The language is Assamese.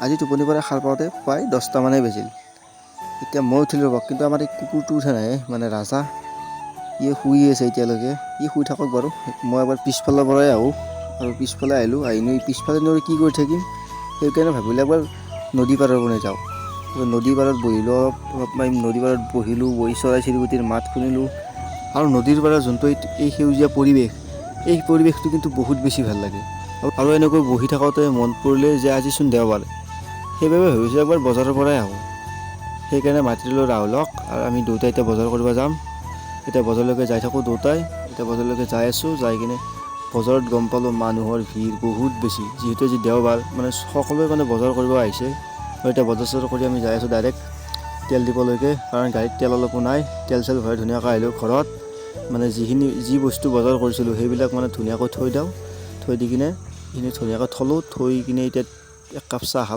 আজি টোপনিৰ পৰা সাৰ পাওঁতে প্ৰায় 10টা মানেই বাজিল। এতিয়া মই উঠিলোঁ ৰ'ব, কিন্তু আমাৰ এই কুকুৰটো উঠা নাই, মানে ৰাজা ই শুই আছে এতিয়ালৈকে। ই শুই থাকক বাৰু, মই এবাৰ পিছফালৰ পৰাই আহোঁ। আৰু পিছফালে আহিলোঁ, আহিনো পিছফালে নৈ কি কৰি থাকিম, সেইকাৰণে ভাবিলোঁ এবাৰ নদী পাৰৰ পিনে যাওঁ। নদী পাৰত বহিলোঁ, অলপ নদী পাৰত বহিলোঁ, বহি চৰাই চিৰিকটিৰ মাত শুনিলোঁ। আৰু নদীৰ পাৰৰ যোনটো এই সেউজীয়া পৰিৱেশ, এই পৰিৱেশটো কিন্তু বহুত বেছি ভাল লাগে। আৰু এনেকৈ বহি থাকোঁতে মন পৰিলে যে আজিচোন দেওবাৰ, সেইবাবে ভাবিছোঁ একবাৰ বজাৰৰ পৰাই আহোঁ। সেইকাৰণে মাতিলোঁ ৰাহুলক, আৰু আমি দুয়োটাই এতিয়া বজাৰ কৰিব যাম। এতিয়া বজাৰলৈকে যাই থাকোঁ দুয়োটাই, এতিয়া বজাৰলৈকে যাই আছোঁ। যাই কিনে বজাৰত গম পালোঁ মানুহৰ ভিৰ বহুত বেছি, যিহেতু আজি দেওবাৰ, মানে সকলোৱে মানে বজাৰ কৰিব আহিছে। আৰু এতিয়া বজাৰ চজাৰ কৰি আমি যাই আছোঁ ডাইৰেক্ট তেল দিবলৈকে, কাৰণ গাড়ীত তেল অলপো নাই। তেল চেল ভৰাই ধুনীয়াকৈ আহিলোঁ ঘৰত। মানে যি বস্তু বজাৰ কৰিছিলোঁ সেইবিলাক মানে ধুনীয়াকৈ থৈ দিওঁ, থৈ দি কিনে এইখিনি ধুনীয়াকৈ থলোঁ, থৈ কিনে এতিয়া এক কাপ চাহ খালোঁ।